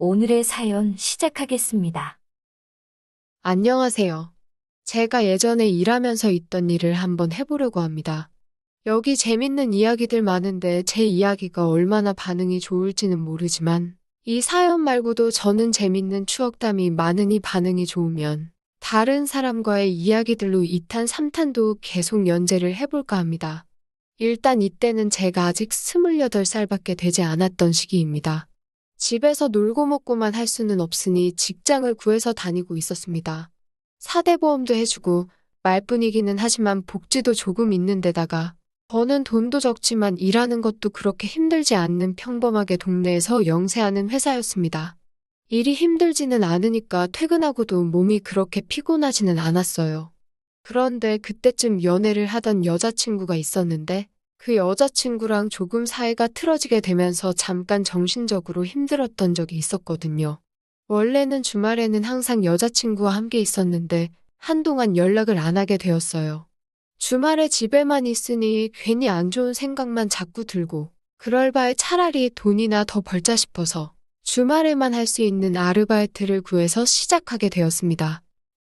오늘의 사연 시작하겠습니다. 안녕하세요. 제가 예전에 일하면서 있던 일을 한번 해보려고 합니다. 여기 재밌는 이야기들 많은데 제 이야기가 얼마나 반응이 좋을지는 모르지만 이 사연 말고도 저는 재밌는 추억담이 많으니 반응이 좋으면 다른 사람과의 이야기들로 2탄, 3탄도 계속 연재를 해볼까 합니다. 일단 이때는 제가 아직 28살밖에 되지 않았던 시기입니다. 집에서 놀고 먹고만 할 수는 없으니 직장을 구해서 다니고 있었습니다. 사대보험도 해주고 말뿐이기는 하지만 복지도 조금 있는 데다가 버는 돈도 적지만 일하는 것도 그렇게 힘들지 않는 평범하게 동네에서 영세하는 회사였습니다. 일이 힘들지는 않으니까 퇴근하고도 몸이 그렇게 피곤하지는 않았어요. 그런데 그때쯤 연애를 하던 여자친구가 있었는데 그 여자친구랑 조금 사이가 틀어지게 되면서 잠깐 정신적으로 힘들었던 적이 있었거든요. 원래는 주말에는 항상 여자친구와 함께 있었는데 한동안 연락을 안 하게 되었어요. 주말에 집에만 있으니 괜히 안 좋은 생각만 자꾸 들고 그럴 바에 차라리 돈이나 더 벌자 싶어서 주말에만 할 수 있는 아르바이트를 구해서 시작하게 되었습니다.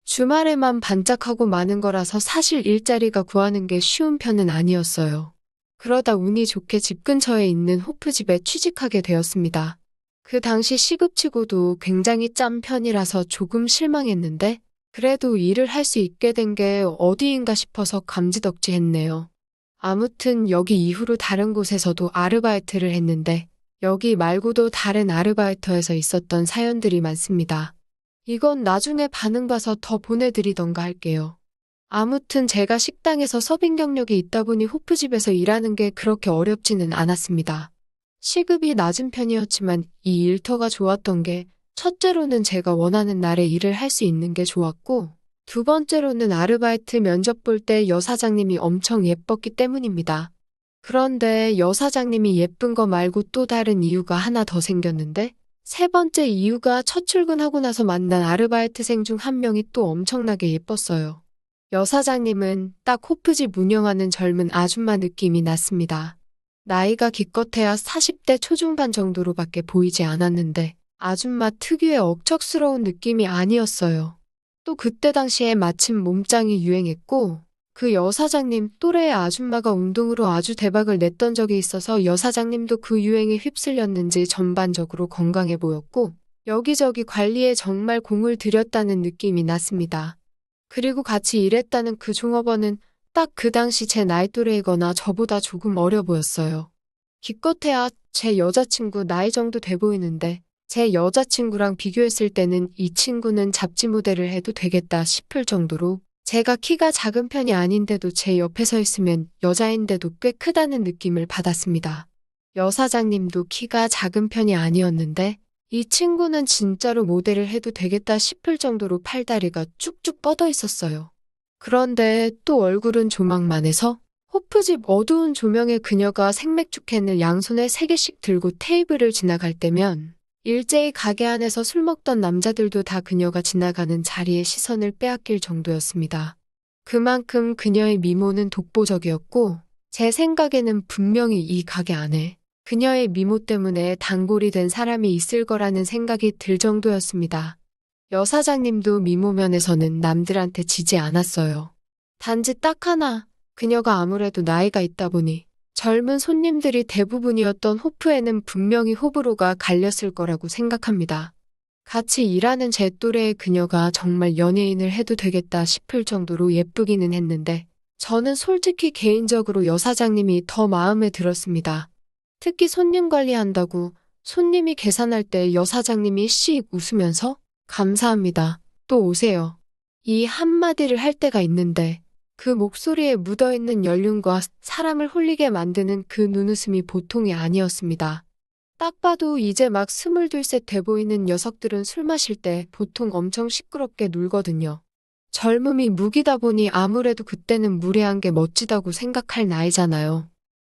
주말에만 반짝하고 마는 거라서 사실 일자리가 구하는 게 쉬운 편은 아니었어요. 그러다 운이 좋게 집 근처에 있는 호프집에 취직하게 되었습니다. 그 당시 시급치고도 굉장히 짠 편이라서 조금 실망했는데 그래도 일을 할 수 있게 된 게 어디인가 싶어서 감지덕지했네요. 아무튼 여기 이후로 다른 곳에서도 아르바이트를 했는데 여기 말고도 다른 아르바이터에서 있었던 사연들이 많습니다. 이건 나중에 반응 봐서 더 보내드리던가 할게요. 아무튼 제가 식당에서 서빙 경력이 있다 보니 호프집에서 일하는 게 그렇게 어렵지는 않았습니다. 시급이 낮은 편이었지만 이 일터가 좋았던 게 첫째로는 제가 원하는 날에 일을 할 수 있는 게 좋았고 두 번째로는 아르바이트 면접 볼 때 여사장님이 엄청 예뻤기 때문입니다. 그런데 여사장님이 예쁜 거 말고 또 다른 이유가 하나 더 생겼는데 세 번째 이유가 첫 출근하고 나서 만난 아르바이트생 중 한 명이 또 엄청나게 예뻤어요. 여사장님은 딱 호프집 운영하는 젊은 아줌마 느낌이 났습니다. 나이가 기껏해야 40대 초중반 정도로밖에 보이지 않았는데 아줌마 특유의 억척스러운 느낌이 아니었어요. 또 그때 당시에 마침 몸짱이 유행했고 그 여사장님 또래의 아줌마가 운동으로 아주 대박을 냈던 적이 있어서 여사장님도 그 유행에 휩쓸렸는지 전반적으로 건강해 보였고 여기저기 관리에 정말 공을 들였다는 느낌이 났습니다. 그리고 같이 일했다는 그 종업원은 딱 그 당시 제 나이 또래이거나 저보다 조금 어려 보였어요. 기껏해야 제 여자친구 나이 정도 돼 보이는데 제 여자친구랑 비교했을 때는 이 친구는 잡지 모델을 해도 되겠다 싶을 정도로 제가 키가 작은 편이 아닌데도 제 옆에 서 있으면 여자인데도 꽤 크다는 느낌을 받았습니다. 여사장님도 키가 작은 편이 아니었는데 이 친구는 진짜로 모델을 해도 되겠다 싶을 정도로 팔다리가 쭉쭉 뻗어 있었어요. 그런데 또 얼굴은 조망만해서 호프집 어두운 조명에 그녀가 생맥주 캔을 양손에 3개씩 들고 테이블을 지나갈 때면 일제히 가게 안에서 술 먹던 남자들도 다 그녀가 지나가는 자리에 시선을 빼앗길 정도였습니다. 그만큼 그녀의 미모는 독보적이었고 제 생각에는 분명히 이 가게 안에 그녀의 미모 때문에 단골이 된 사람이 있을 거라는 생각이 들 정도였습니다. 여사장님도 미모 면에서는 남들한테 지지 않았어요. 단지 딱 하나, 그녀가 아무래도 나이가 있다 보니 젊은 손님들이 대부분이었던 호프에는 분명히 호불호가 갈렸을 거라고 생각합니다. 같이 일하는 제 또래의 그녀가 정말 연예인을 해도 되겠다 싶을 정도로 예쁘기는 했는데 저는 솔직히 개인적으로 여사장님이 더 마음에 들었습니다. 특히 손님 관리한다고 손님이 계산할 때 여사장님이 씩 웃으면서 감사합니다. 또 오세요. 이 한마디를 할 때가 있는데 그 목소리에 묻어있는 연륜과 사람을 홀리게 만드는 그 눈웃음이 보통이 아니었습니다. 딱 봐도 이제 막 22셋 돼 보이는 녀석들은 술 마실 때 보통 엄청 시끄럽게 놀거든요. 젊음이 무기다 보니 아무래도 그때는 무례한 게 멋지다고 생각할 나이잖아요.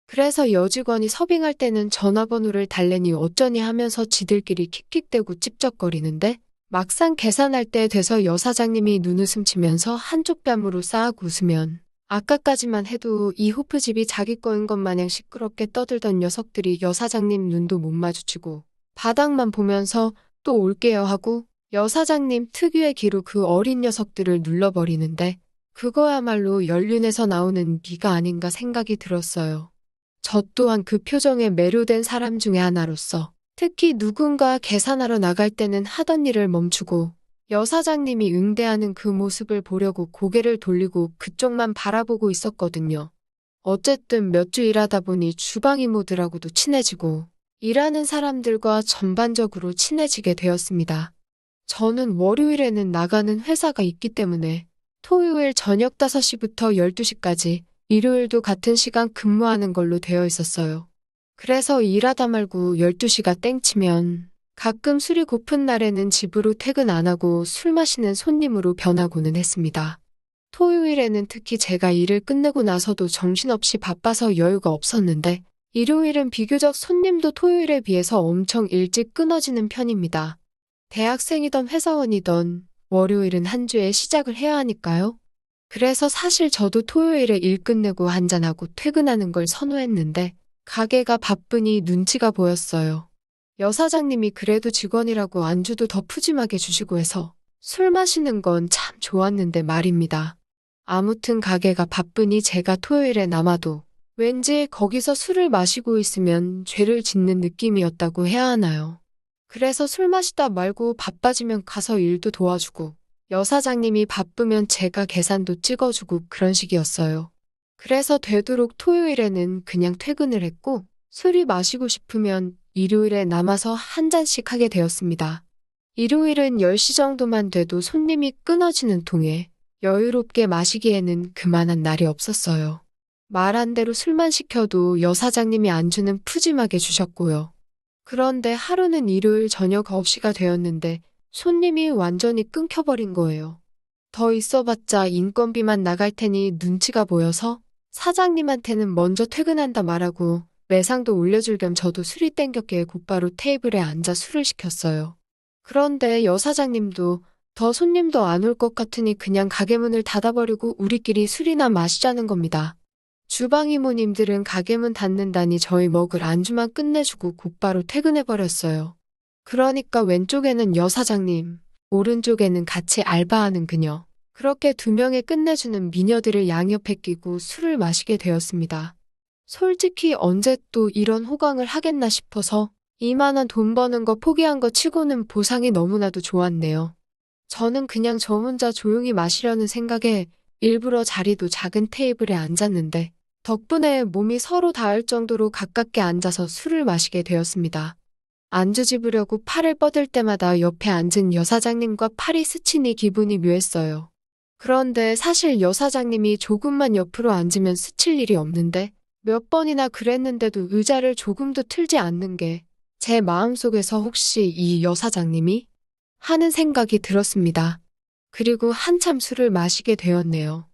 그래서 여직원이 서빙할 때는 전화번호를 달래니 어쩌니 하면서 지들끼리 킥킥대고 찝쩍거리는데 막상 계산할 때 돼서 여사장님이 눈웃음 치면서 한쪽 뺨으로 싹 웃으면 아까까지만 해도 이 호프집이 자기 거인 것 마냥 시끄럽게 떠들던 녀석들이 여사장님 눈도 못 마주치고 바닥만 보면서 또 올게요 하고 여사장님 특유의 기로 그 어린 녀석들을 눌러버리는데 그거야말로 연륜에서 나오는 미가 아닌가 생각이 들었어요. 저 또한 그 표정에 매료된 사람 중에 하나로서 특히 누군가 계산하러 나갈 때는 하던 일을 멈추고 여사장님이 응대하는 그 모습을 보려고 고개를 돌리고 그쪽만 바라보고 있었거든요. 어쨌든 몇 주 일하다 보니 주방 이모들하고도 친해지고 일하는 사람들과 전반적으로 친해지게 되었습니다. 저는 월요일에는 나가는 회사가 있기 때문에 토요일 저녁 5시부터 12시까지 일요일도 같은 시간 근무하는 걸로 되어 있었어요. 그래서 일하다 말고 12시가 땡치면 가끔 술이 고픈 날에는 집으로 퇴근 안 하고 술 마시는 손님으로 변하고는 했습니다. 토요일에는 특히 제가 일을 끝내고 나서도 정신없이 바빠서 여유가 없었는데 일요일은 비교적 손님도 토요일에 비해서 엄청 일찍 끊어지는 편입니다. 대학생이던 회사원이던 월요일은 한 주의 시작을 해야 하니까요. 그래서 사실 저도 토요일에 일 끝내고 한잔하고 퇴근하는 걸 선호했는데 가게가 바쁘니 눈치가 보였어요. 여사장님이 그래도 직원이라고 안주도 더 푸짐하게 주시고 해서 술 마시는 건 참 좋았는데 말입니다. 아무튼 가게가 바쁘니 제가 토요일에 남아도 왠지 거기서 술을 마시고 있으면 죄를 짓는 느낌이었다고 해야 하나요. 그래서 술 마시다 말고 바빠지면 가서 일도 도와주고 여사장님이 바쁘면 제가 계산도 찍어주고 그런 식이었어요. 그래서 되도록 토요일에는 그냥 퇴근을 했고 술이 마시고 싶으면 일요일에 남아서 한 잔씩 하게 되었습니다. 일요일은 10시 정도만 돼도 손님이 끊어지는 통에 여유롭게 마시기에는 그만한 날이 없었어요. 말한 대로 술만 시켜도 여사장님이 안주는 푸짐하게 주셨고요. 그런데 하루는 일요일 저녁 9시가 되었는데 손님이 완전히 끊겨버린 거예요. 더 있어봤자 인건비만 나갈 테니 눈치가 보여서 사장님한테는 먼저 퇴근한다 말하고 매상도 올려줄 겸 저도 술이 땡겼기에 곧바로 테이블에 앉아 술을 시켰어요. 그런데 여사장님도 더 손님도 안 올 것 같으니 그냥 가게 문을 닫아버리고 우리끼리 술이나 마시자는 겁니다. 주방 이모님들은 가게 문 닫는다니 저희 먹을 안주만 끝내주고 곧바로 퇴근해버렸어요. 그러니까 왼쪽에는 여사장님, 오른쪽에는 같이 알바하는 그녀. 그렇게 2명의 끝내주는 미녀들을 양옆에 끼고 술을 마시게 되었습니다. 솔직히 언제 또 이런 호강을 하겠나 싶어서 이만한 돈 버는 거 포기한 거 치고는 보상이 너무나도 좋았네요. 저는 그냥 저 혼자 조용히 마시려는 생각에 일부러 자리도 작은 테이블에 앉았는데 덕분에 몸이 서로 닿을 정도로 가깝게 앉아서 술을 마시게 되었습니다. 안주 집으려고 팔을 뻗을 때마다 옆에 앉은 여사장님과 팔이 스치니 기분이 묘했어요. 그런데 사실 여사장님이 조금만 옆으로 앉으면 스칠 일이 없는데 몇 번이나 그랬는데도 의자를 조금도 틀지 않는 게 제 마음속에서 혹시 이 여사장님이? 하는 생각이 들었습니다. 그리고 한참 술을 마시게 되었네요.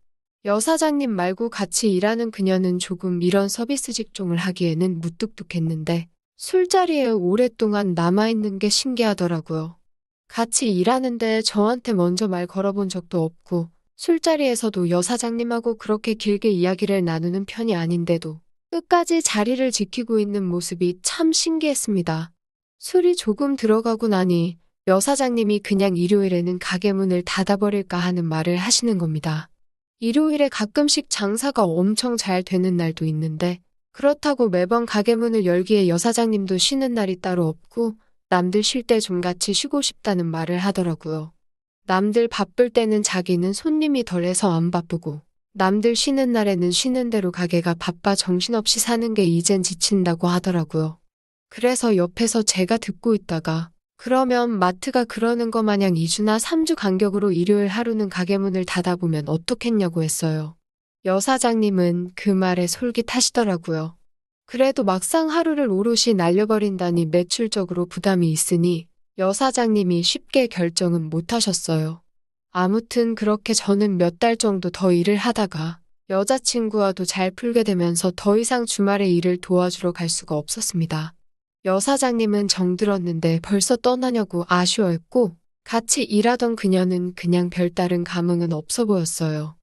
여사장님 말고 같이 일하는 그녀는 조금 이런 서비스 직종을 하기에는 무뚝뚝했는데 술자리에 오랫동안 남아있는 게 신기하더라고요. 같이 일하는데 저한테 먼저 말 걸어본 적도 없고 술자리에서도 여사장님하고 그렇게 길게 이야기를 나누는 편이 아닌데도 끝까지 자리를 지키고 있는 모습이 참 신기했습니다. 술이 조금 들어가고 나니 여사장님이 그냥 일요일에는 가게 문을 닫아버릴까 하는 말을 하시는 겁니다. 일요일에 가끔씩 장사가 엄청 잘 되는 날도 있는데 그렇다고 매번 가게 문을 열기에 여사장님도 쉬는 날이 따로 없고 남들 쉴 때 좀 같이 쉬고 싶다는 말을 하더라고요. 남들 바쁠 때는 자기는 손님이 덜해서 안 바쁘고 남들 쉬는 날에는 쉬는 대로 가게가 바빠 정신없이 사는 게 이젠 지친다고 하더라고요. 그래서 옆에서 제가 듣고 있다가 그러면 마트가 그러는 거 마냥 2주나 3주 간격으로 일요일 하루는 가게 문을 닫아보면 어떻겠냐고 했어요. 여사장님은 그 말에 솔깃하시더라고요. 그래도 막상 하루를 오롯이 날려버린다니 매출적으로 부담이 있으니 여사장님이 쉽게 결정은 못하셨어요. 아무튼 그렇게 저는 몇 달 정도 더 일을 하다가 여자친구와도 잘 풀게 되면서 더 이상 주말에 일을 도와주러 갈 수가 없었습니다. 여사장님은 정들었는데 벌써 떠나냐고 아쉬워했고 같이 일하던 그녀는 그냥 별다른 감흥은 없어 보였어요.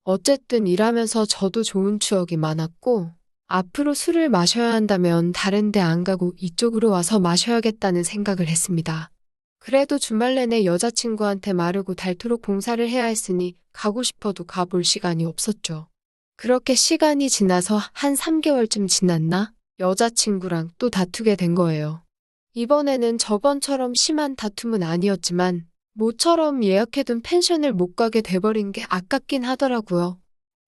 어쨌든 일하면서 저도 좋은 추억이 많았고 앞으로 술을 마셔야 한다면 다른 데 안 가고 이쪽으로 와서 마셔야겠다는 생각을 했습니다. 그래도 주말 내내 여자친구한테 마르고 닳도록 봉사를 해야 했으니 가고 싶어도 가볼 시간이 없었죠. 그렇게 시간이 지나서 한 3개월쯤 지났나? 여자친구랑 또 다투게 된 거예요. 이번에는 저번처럼 심한 다툼은 아니었지만 모처럼 예약해둔 펜션을 못 가게 돼버린 게 아깝긴 하더라고요.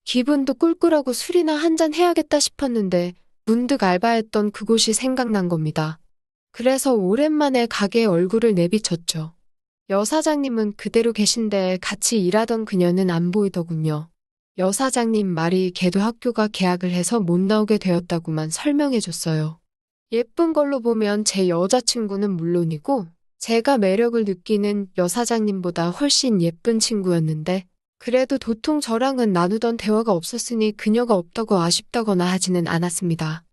기분도 꿀꿀하고 술이나 한잔 해야겠다 싶었는데 문득 알바했던 그곳이 생각난 겁니다. 그래서 오랜만에 가게에 얼굴을 내비쳤죠. 여사장님은 그대로 계신데 같이 일하던 그녀는 안 보이더군요. 여사장님 말이 걔도 학교가 개학을 해서 못 나오게 되었다고만 설명해줬어요. 예쁜 걸로 보면 제 여자친구는 물론이고 제가 매력을 느끼는 여사장님보다 훨씬 예쁜 친구였는데 그래도 도통 저랑은 나누던 대화가 없었으니 그녀가 없다고 아쉽다거나 하지는 않았습니다.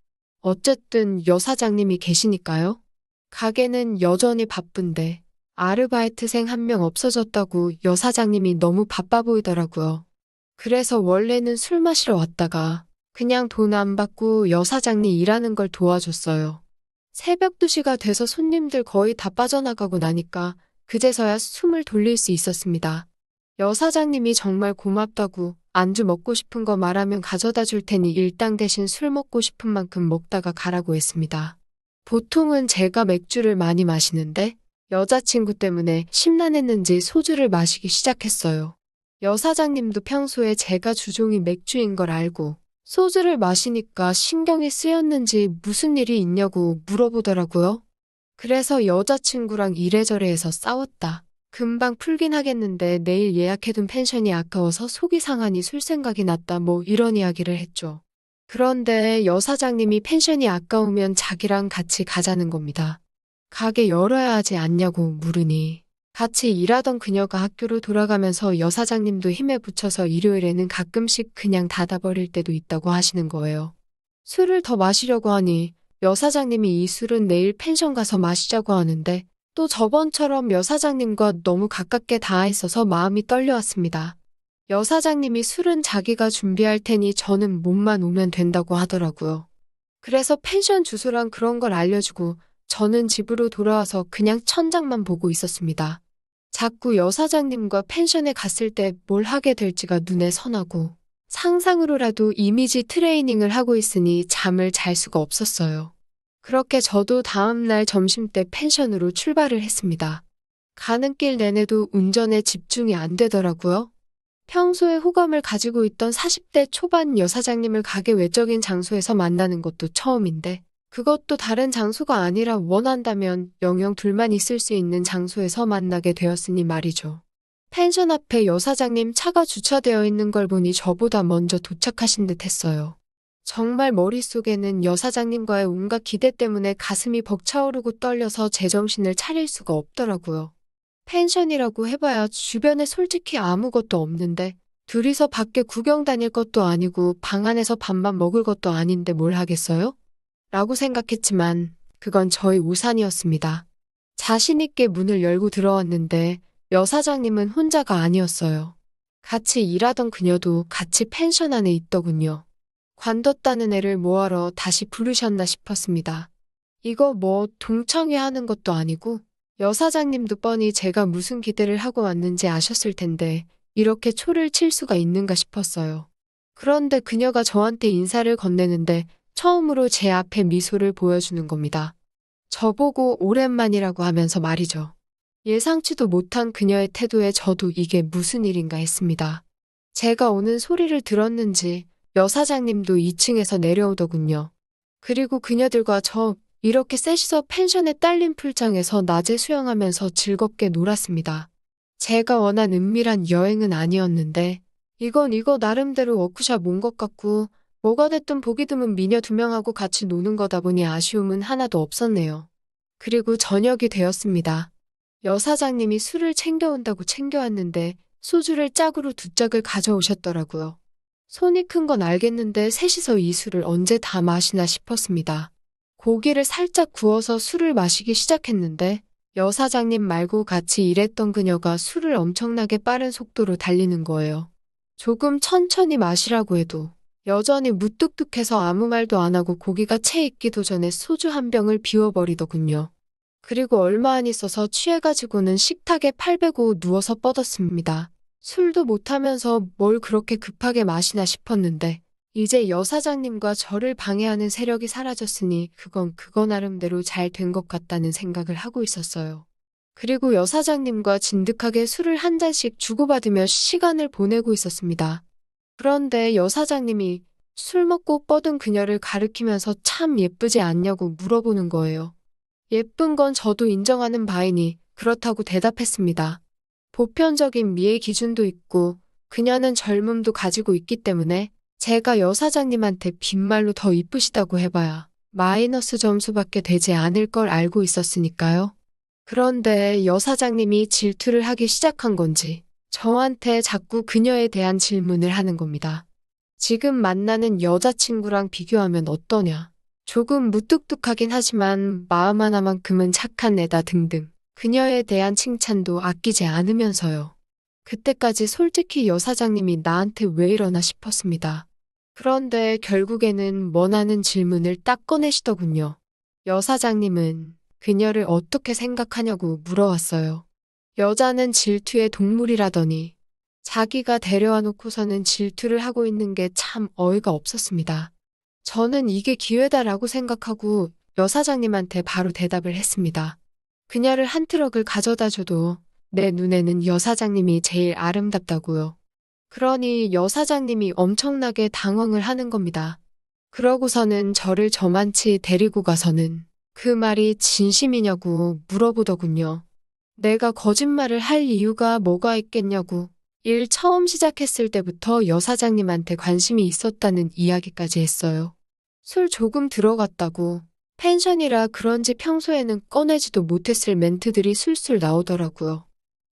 어쨌든 여사장님이 계시니까요. 가게는 여전히 바쁜데 아르바이트생 한 명 없어졌다고 여사장님이 너무 바빠 보이더라고요. 그래서 원래는 술 마시러 왔다가 그냥 돈 안 받고 여사장님 일하는 걸 도와줬어요. 새벽 2시가 돼서 손님들 거의 다 빠져나가고 나니까 그제서야 숨을 돌릴 수 있었습니다. 여사장님이 정말 고맙다고 안주 먹고 싶은 거 말하면 가져다 줄 테니 일당 대신 술 먹고 싶은 만큼 먹다가 가라고 했습니다. 보통은 제가 맥주를 많이 마시는데 여자친구 때문에 심란했는지 소주를 마시기 시작했어요. 여사장님도 평소에 제가 주종이 맥주인 걸 알고 소주를 마시니까 신경이 쓰였는지 무슨 일이 있냐고 물어보더라고요. 그래서 여자친구랑 이래저래 해서 싸웠다. 금방 풀긴 하겠는데 내일 예약해둔 펜션이 아까워서 속이 상하니 술 생각이 났다 뭐 이런 이야기를 했죠. 그런데 여사장님이 펜션이 아까우면 자기랑 같이 가자는 겁니다. 가게 열어야 하지 않냐고 물으니 같이 일하던 그녀가 학교로 돌아가면서 여사장님도 힘에 부쳐서 일요일에는 가끔씩 그냥 닫아버릴 때도 있다고 하시는 거예요. 술을 더 마시려고 하니 여사장님이 이 술은 내일 펜션 가서 마시자고 하는데 또 저번처럼 여사장님과 너무 가깝게 닿아 있어서 마음이 떨려왔습니다. 여사장님이 술은 자기가 준비할 테니 저는 몸만 오면 된다고 하더라고요. 그래서 펜션 주소랑 그런 걸 알려주고 저는 집으로 돌아와서 그냥 천장만 보고 있었습니다. 자꾸 여사장님과 펜션에 갔을 때 뭘 하게 될지가 눈에 선하고 상상으로라도 이미지 트레이닝을 하고 있으니 잠을 잘 수가 없었어요. 그렇게 저도 다음날 점심때 펜션으로 출발을 했습니다. 가는 길 내내도 운전에 집중이 안 되더라고요. 평소에 호감을 가지고 있던 40대 초반 여사장님을 가게 외적인 장소에서 만나는 것도 처음인데 그것도 다른 장소가 아니라 원한다면 영영 둘만 있을 수 있는 장소에서 만나게 되었으니 말이죠. 펜션 앞에 여사장님 차가 주차되어 있는 걸 보니 저보다 먼저 도착하신 듯 했어요. 정말 머릿속에는 여사장님과의 온갖 기대 때문에 가슴이 벅차오르고 떨려서 제정신을 차릴 수가 없더라고요. 펜션이라고 해봐야 주변에 솔직히 아무것도 없는데 둘이서 밖에 구경 다닐 것도 아니고 방 안에서 밥만 먹을 것도 아닌데 뭘 하겠어요? 라고 생각했지만 그건 저의 오산이었습니다. 자신 있게 문을 열고 들어왔는데 여사장님은 혼자가 아니었어요. 같이 일하던 그녀도 같이 펜션 안에 있더군요. 관뒀다는 애를 뭐하러 다시 부르셨나 싶었습니다. 이거 뭐 동창회 하는 것도 아니고 여사장님도 뻔히 제가 무슨 기대를 하고 왔는지 아셨을 텐데 이렇게 초를 칠 수가 있는가 싶었어요. 그런데 그녀가 저한테 인사를 건네는데 처음으로 제 앞에 미소를 보여주는 겁니다. 저보고 오랜만이라고 하면서 말이죠. 예상치도 못한 그녀의 태도에 저도 이게 무슨 일인가 했습니다. 제가 오는 소리를 들었는지 여사장님도 2층에서 내려오더군요. 그리고 그녀들과 저 이렇게 셋이서 펜션에 딸린 풀장에서 낮에 수영하면서 즐겁게 놀았습니다. 제가 원한 은밀한 여행은 아니었는데 이거 나름대로 워크숍 온 것 같고 뭐가 됐든 보기 드문 미녀 2명하고 같이 노는 거다 보니 아쉬움은 하나도 없었네요. 그리고 저녁이 되었습니다. 여사장님이 술을 챙겨온다고 챙겨왔는데 소주를 짝으로 2짝을 가져오셨더라고요. 손이 큰 건 알겠는데 셋이서 이 술을 언제 다 마시나 싶었습니다. 고기를 살짝 구워서 술을 마시기 시작했는데 여사장님 말고 같이 일했던 그녀가 술을 엄청나게 빠른 속도로 달리는 거예요. 조금 천천히 마시라고 해도 여전히 무뚝뚝해서 아무 말도 안 하고 고기가 채 익기도 전에 소주 한 병을 비워버리더군요. 그리고 얼마 안 있어서 취해가지고는 식탁에 팔 베고 누워서 뻗었습니다. 술도 못하면서 뭘 그렇게 급하게 마시나 싶었는데 이제 여사장님과 저를 방해하는 세력이 사라졌으니 그건 그거 나름대로 잘 된 것 같다는 생각을 하고 있었어요. 그리고 여사장님과 진득하게 술을 한 잔씩 주고받으며 시간을 보내고 있었습니다. 그런데 여사장님이 술 먹고 뻗은 그녀를 가리키면서 참 예쁘지 않냐고 물어보는 거예요. 예쁜 건 저도 인정하는 바이니 그렇다고 대답했습니다. 보편적인 미의 기준도 있고 그녀는 젊음도 가지고 있기 때문에 제가 여사장님한테 빈말로 더 이쁘시다고 해봐야 마이너스 점수밖에 되지 않을 걸 알고 있었으니까요. 그런데 여사장님이 질투를 하기 시작한 건지 저한테 자꾸 그녀에 대한 질문을 하는 겁니다. 지금 만나는 여자친구랑 비교하면 어떠냐? 조금 무뚝뚝하긴 하지만 마음 하나만큼은 착한 애다 등등 그녀에 대한 칭찬도 아끼지 않으면서요. 그때까지 솔직히 여사장님이 나한테 왜 이러나 싶었습니다. 그런데 결국에는 원하는 질문을 딱 꺼내시더군요. 여사장님은 그녀를 어떻게 생각하냐고 물어왔어요. 여자는 질투의 동물이라더니 자기가 데려와 놓고서는 질투를 하고 있는 게 참 어이가 없었습니다. 저는 이게 기회다라고 생각하고 여사장님한테 바로 대답을 했습니다. 그녀를 한 트럭을 가져다 줘도 내 눈에는 여사장님이 제일 아름답다고요. 그러니 여사장님이 엄청나게 당황을 하는 겁니다. 그러고서는 저를 저만치 데리고 가서는 그 말이 진심이냐고 물어보더군요. 내가 거짓말을 할 이유가 뭐가 있겠냐고. 일 처음 시작했을 때부터 여사장님한테 관심이 있었다는 이야기까지 했어요. 술 조금 들어갔다고. 펜션이라 그런지 평소에는 꺼내지도 못했을 멘트들이 술술 나오더라고요.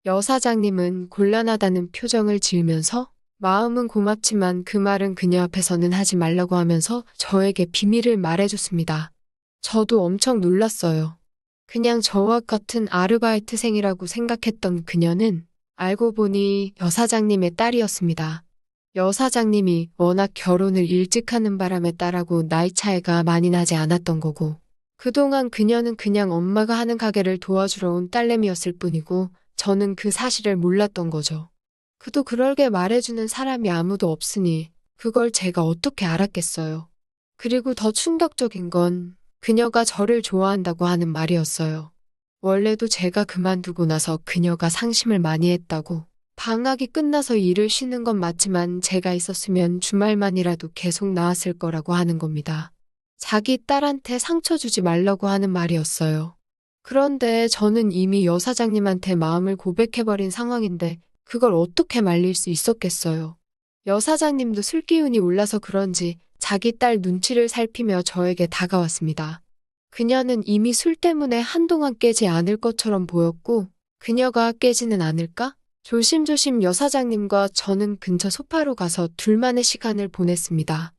여사장님은 곤란하다는 표정을 지으면서 마음은 고맙지만 그 말은 그녀 앞에서는 하지 말라고 하면서 저에게 비밀을 말해줬습니다. 저도 엄청 놀랐어요. 그냥 저와 같은 아르바이트생이라고 생각했던 그녀는 알고 보니 여사장님의 딸이었습니다. 여사장님이 워낙 결혼을 일찍 하는 바람에 딸하고 나이 차이가 많이 나지 않았던 거고 그동안 그녀는 그냥 엄마가 하는 가게를 도와주러 온 딸내미였을 뿐이고 저는 그 사실을 몰랐던 거죠. 그도 그럴게 말해주는 사람이 아무도 없으니 그걸 제가 어떻게 알았겠어요. 그리고 더 충격적인 건 그녀가 저를 좋아한다고 하는 말이었어요. 원래도 제가 그만두고 나서 그녀가 상심을 많이 했다고. 방학이 끝나서 일을 쉬는 건 맞지만 제가 있었으면 주말만이라도 계속 나왔을 거라고 하는 겁니다. 자기 딸한테 상처 주지 말라고 하는 말이었어요. 그런데 저는 이미 여사장님한테 마음을 고백해버린 상황인데 그걸 어떻게 말릴 수 있었겠어요. 여사장님도 술기운이 올라서 그런지 자기 딸 눈치를 살피며 저에게 다가왔습니다. 그녀는 이미 술 때문에 한동안 깨지 않을 것처럼 보였고 그녀가 깨지는 않을까? 조심조심 여사장님과 저는 근처 소파로 가서 둘만의 시간을 보냈습니다.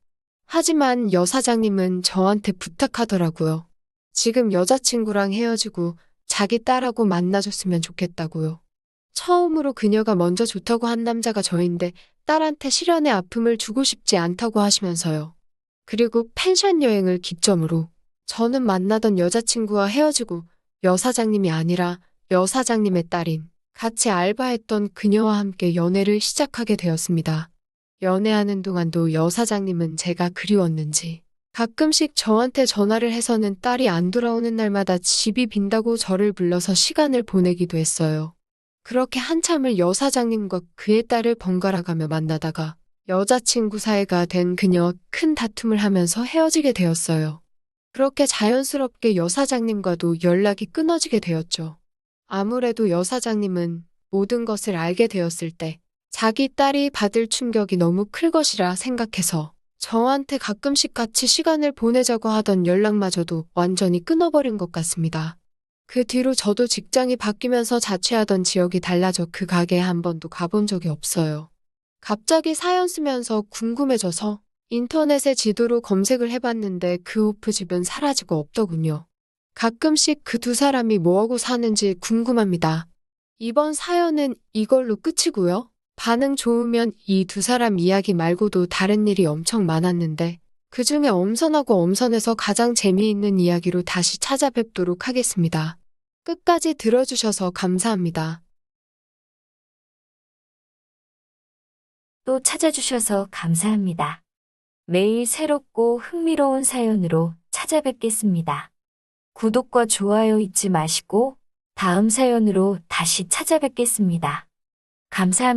하지만 여사장님은 저한테 부탁하더라고요. 지금 여자친구랑 헤어지고 자기 딸하고 만나줬으면 좋겠다고요. 처음으로 그녀가 먼저 좋다고 한 남자가 저인데 딸한테 시련의 아픔을 주고 싶지 않다고 하시면서요. 그리고 펜션 여행을 기점으로 저는 만나던 여자친구와 헤어지고 여사장님이 아니라 여사장님의 딸인 같이 알바했던 그녀와 함께 연애를 시작하게 되었습니다. 연애하는 동안도 여사장님은 제가 그리웠는지 가끔씩 저한테 전화를 해서는 딸이 안 돌아오는 날마다 집이 빈다고 저를 불러서 시간을 보내기도 했어요. 그렇게 한참을 여사장님과 그의 딸을 번갈아가며 만나다가 여자친구 사이가 된 그녀와 큰 다툼을 하면서 헤어지게 되었어요. 그렇게 자연스럽게 여사장님과도 연락이 끊어지게 되었죠. 아무래도 여사장님은 모든 것을 알게 되었을 때 자기 딸이 받을 충격이 너무 클 것이라 생각해서 저한테 가끔씩 같이 시간을 보내자고 하던 연락마저도 완전히 끊어버린 것 같습니다. 그 뒤로 저도 직장이 바뀌면서 자취하던 지역이 달라져 그 가게에 한 번도 가본 적이 없어요. 갑자기 사연 쓰면서 궁금해져서 인터넷에 지도로 검색을 해봤는데 그 오프집은 사라지고 없더군요. 가끔씩 그 두 사람이 뭐하고 사는지 궁금합니다. 이번 사연은 이걸로 끝이고요. 반응 좋으면 이 두 사람 이야기 말고도 다른 일이 엄청 많았는데 그중에 엄선하고 엄선해서 가장 재미있는 이야기로 다시 찾아뵙도록 하겠습니다. 끝까지 들어주셔서 감사합니다. 또 찾아주셔서 감사합니다. 매일 새롭고 흥미로운 사연으로 찾아뵙겠습니다. 구독과 좋아요 잊지 마시고 다음 사연으로 다시 찾아뵙겠습니다. 감사합니다.